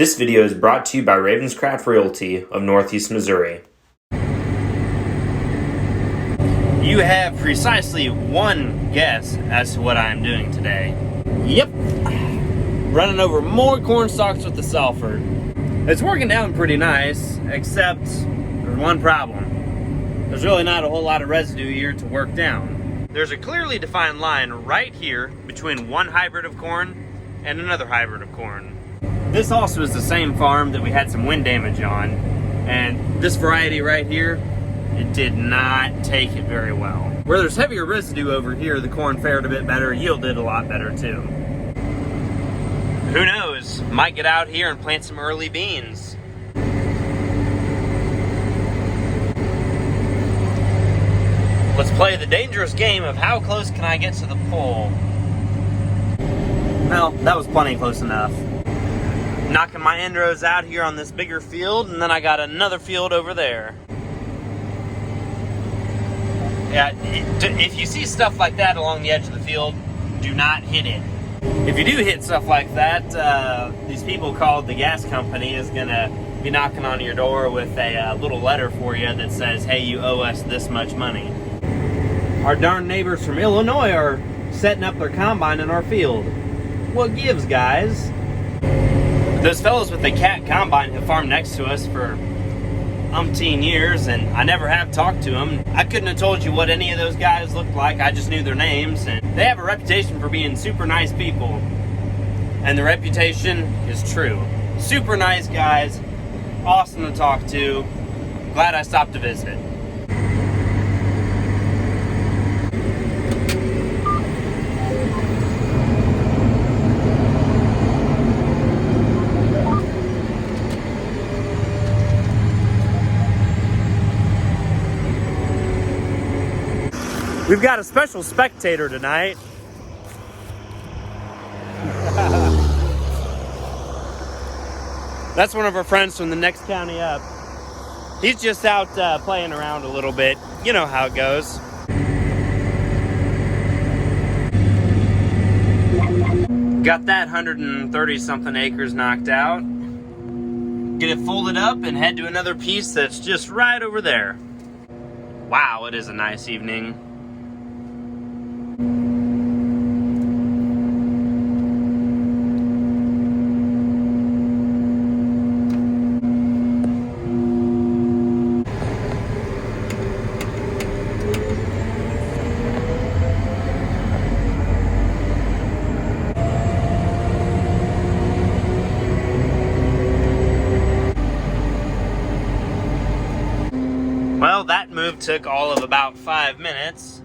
This video is brought to you by Ravenscraft Realty of Northeast Missouri. You have precisely one guess as to what I am doing today. Yep, running over more corn stalks with the Salvage. It's working out pretty nice, except there's one problem. There's really not a whole lot of residue here to work down. There's a clearly defined line right here between one hybrid of corn and another hybrid of corn. This also is the same farm that we had some wind damage on, and this variety right here, it did not take it very well. Where there's heavier residue over here, the corn fared a bit better, yielded a lot better too. Who knows, might get out here and plant some early beans. Let's play the dangerous game of how close can I get to the pole. Well, that was plenty close enough. Knocking my end rows out here on this bigger field, and then I got another field over there. Yeah, if you see stuff like that along the edge of the field, do not hit it. If you do hit stuff like that, these people called the gas company is gonna be knocking on your door with a little letter for you that says, hey, you owe us this much money. Our darn neighbors from Illinois are setting up their combine in our field. What gives, guys? Those fellows with the cat combine have farmed next to us for umpteen years, and I never have talked to them. I couldn't have told you what any of those guys looked like. I just knew their names, and they have a reputation for being super nice people. And the reputation is true. Super nice guys, awesome to talk to. Glad I stopped to visit. We've got a special spectator tonight. That's one of our friends from the next county up. He's just out playing around a little bit. You know how it goes. Got that 130 something acres knocked out. Get it folded up and head to another piece that's just right over there. Wow, it is a nice evening. Well, that move took all of about 5 minutes.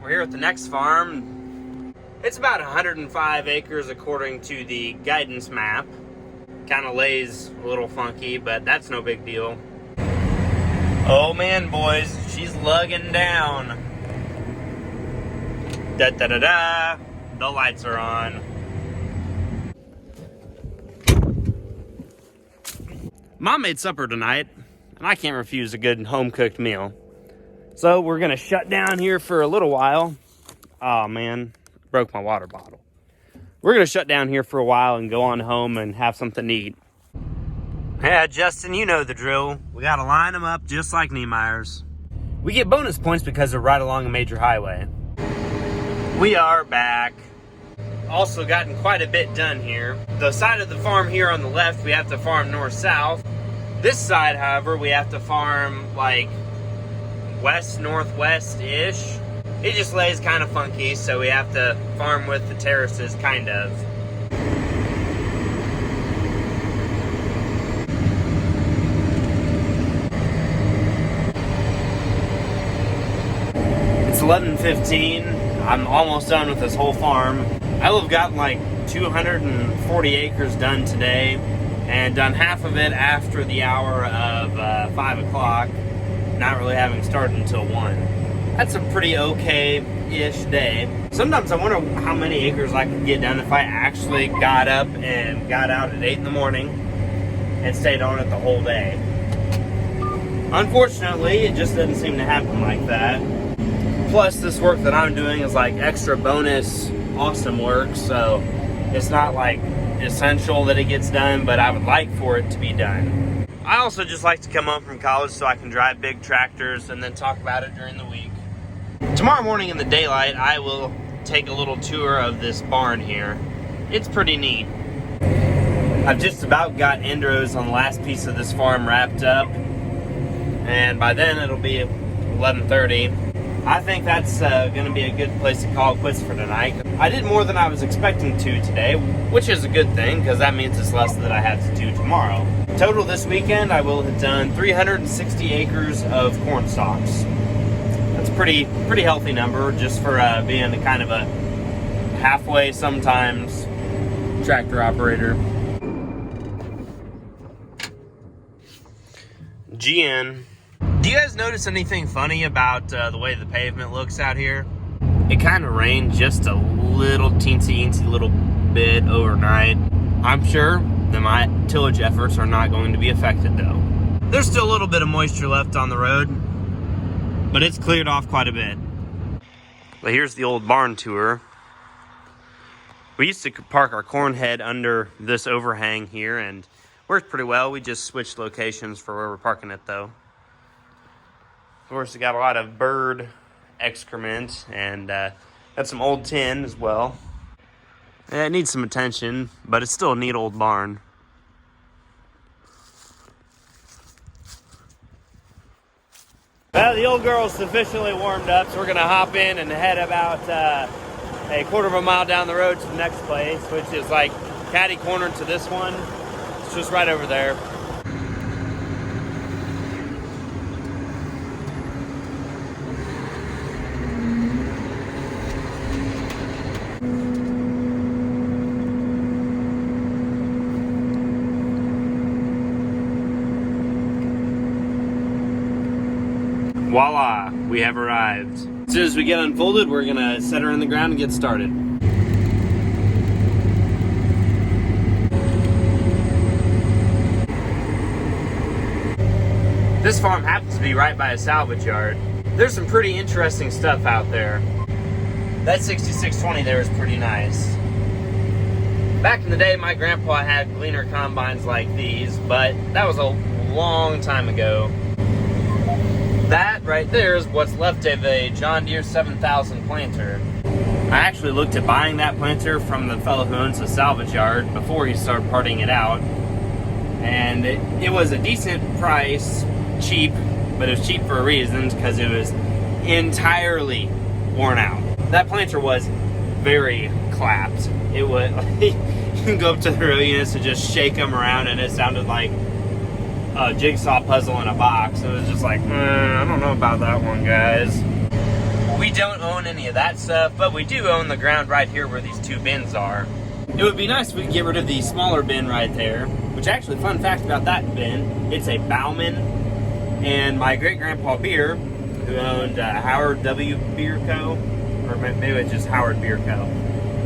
We're here at the next farm. It's about 105 acres according to the guidance map. Kind of lays a little funky, but that's no big deal. Oh man, boys, she's lugging down. Da-da-da-da, the lights are on. Mom made supper tonight, and I can't refuse a good home-cooked meal. So we're gonna shut down here for a little while. Oh man, broke my water bottle. We're gonna shut down here for a while and go on home and have something to eat. Yeah, Justin, you know the drill. We gotta line them up just like Niemeyer's. We get bonus points because they're right along a major highway. We are back. Also gotten quite a bit done here. The side of the farm here on the left, we have to farm north-south. This side, however, we have to farm like west-northwest-ish. It just lays kind of funky, so we have to farm with the terraces, kind of. It's 11:15. I'm almost done with this whole farm. I will have gotten like 240 acres done today, and done half of it after the hour of 5 o'clock, not really having started until 1. That's a pretty okay-ish day. Sometimes I wonder how many acres I could get done if I actually got up and got out at 8 in the morning and stayed on it the whole day. Unfortunately, it just doesn't seem to happen like that. Plus, this work that I'm doing is like extra bonus awesome work, so It's not like essential that it gets done, but I would like for it to be done. I also just like to come home from college so I can drive big tractors and then talk about it during the week. Tomorrow morning in the daylight, I will take a little tour of this barn here. It's pretty neat. I've just about got end rows on the last piece of this farm wrapped up, and by then it'll be 11:30. I think that's going to be a good place to call it quits for tonight. I did more than I was expecting to today, which is a good thing because that means it's less that I have to do tomorrow. Total this weekend, I will have done 360 acres of corn stalks. That's a pretty healthy number just for being a kind of a halfway sometimes tractor operator. GN. Do you guys notice anything funny about the way the pavement looks out here? It kind of rained just a little teensy little bit overnight. I'm sure that my tillage efforts are not going to be affected though. There's still a little bit of moisture left on the road, but it's cleared off quite a bit. But here's the old barn tour. We used to park our corn head under this overhang here and worked pretty well. We just switched locations for where we're parking it though. Of course, it got a lot of bird excrement and got some old tin as well. Yeah, it needs some attention, but it's still a neat old barn. Well, the old girl's sufficiently warmed up, so we're gonna hop in and head about a quarter of a mile down the road to the next place, which is like catty corner to this one. It's just right over there. Voila, we have arrived. As soon as we get unfolded, we're gonna set her in the ground and get started. This farm happens to be right by a salvage yard. There's some pretty interesting stuff out there. That 6620 there is pretty nice. Back in the day, my grandpa had gleaner combines like these, but that was a long time ago. That right there is what's left of a John Deere 7000 planter. I actually looked at buying that planter from the fellow who owns the salvage yard before he started parting it out. And it was a decent price, cheap, but it was cheap for a reason because it was entirely worn out. That planter was very clapped. It would, you can go up to the row units and just shake them around and it sounded like a jigsaw puzzle in a box. It was just like, I don't know about that one, guys. We don't own any of that stuff, but we do own the ground right here where these two bins are. It would be nice if we could get rid of the smaller bin right there, which actually, fun fact about that bin, it's a Bauman, and my great-grandpa Beer, who owned Howard W. Beer Co., or maybe it's just Howard Beer Co.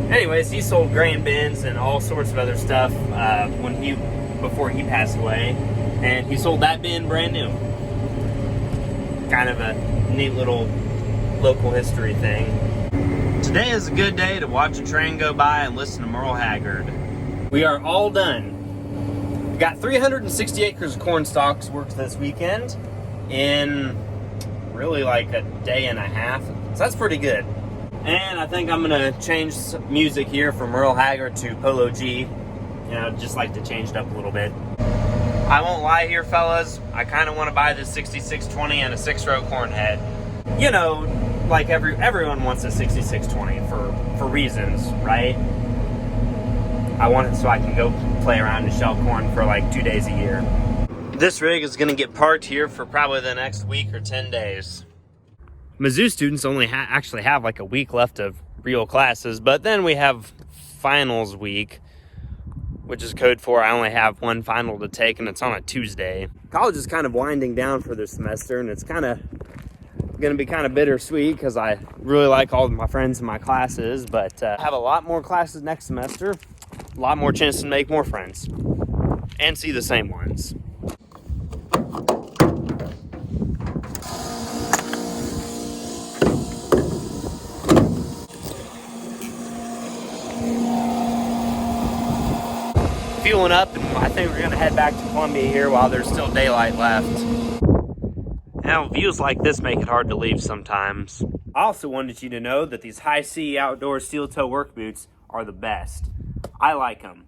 Anyways, he sold grain bins and all sorts of other stuff before he passed away. And he sold that bin brand new. Kind of a neat little local history thing. Today is a good day to watch a train go by and listen to Merle Haggard. We are all done. We got 360 acres of corn stalks worked this weekend in really like a day and a half. So that's pretty good. And I think I'm gonna change music here from Merle Haggard to Polo G. You know, just like to change it up a little bit. I won't lie here, fellas. I kind of want to buy this 6620 and a 6-row corn head. You know, like everyone wants a 6620 for reasons, right? I want it so I can go play around and shell corn for like 2 days a year. This rig is going to get parked here for probably the next week or 10 days. Mizzou students only actually have like a week left of real classes, but then we have finals week, which is code for I only have one final to take, and it's on a Tuesday. College is kind of winding down for this semester, and it's kind of going to be kind of bittersweet because I really like all of my friends in my classes, but I have a lot more classes next semester, a lot more chance to make more friends, and see the same ones. fueling up, and I think we're gonna head back to Columbia here while there's still daylight left. Now, views like this make it hard to leave sometimes. I also wanted you to know that these HISEA Outdoors steel toe work boots are the best. I like them.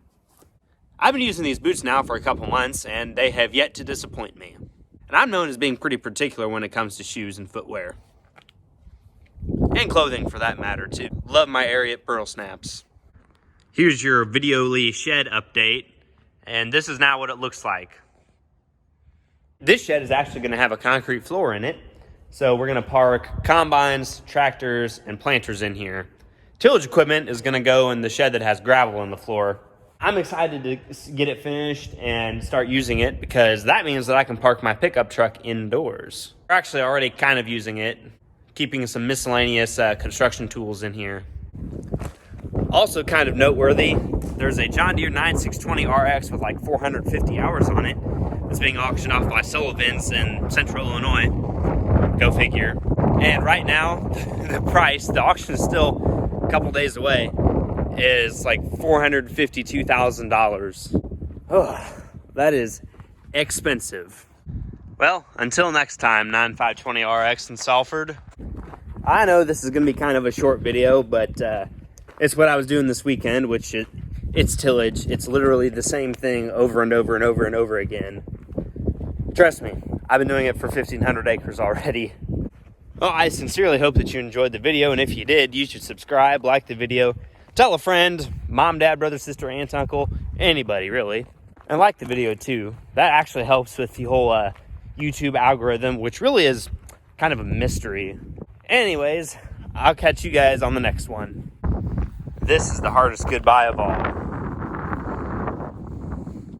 I've been using these boots now for a couple months, and they have yet to disappoint me. And I'm known as being pretty particular when it comes to shoes and footwear. And clothing, for that matter, too. Love my Ariat Pearl Snaps. Here's your Videoly shed update, and this is now what it looks like. This shed is actually going to have a concrete floor in it, so we're going to park combines, tractors, and planters in here. Tillage equipment is going to go in the shed that has gravel on the floor. I'm excited to get it finished and start using it because that means that I can park my pickup truck indoors. We're actually already kind of using it, keeping some miscellaneous construction tools in here. Also kind of noteworthy, there's a John Deere 9620 RX with like 450 hours on it. It's being auctioned off by Sullivan's in central Illinois. Go figure. And right now, the price, the auction is still a couple days away, is like $452,000. Oh, that is expensive. Well, until next time, 9520 RX in Salford. I know this is going to be kind of a short video, but it's what I was doing this weekend, which it's tillage. It's literally the same thing over and over and over and over again. Trust me, I've been doing it for 1,500 acres already. Well, I sincerely hope that you enjoyed the video, and if you did, you should subscribe, like the video, tell a friend, mom, dad, brother, sister, aunt, uncle, anybody really, and like the video too. That actually helps with the whole YouTube algorithm, which really is kind of a mystery. Anyways, I'll catch you guys on the next one. This is the hardest goodbye of all.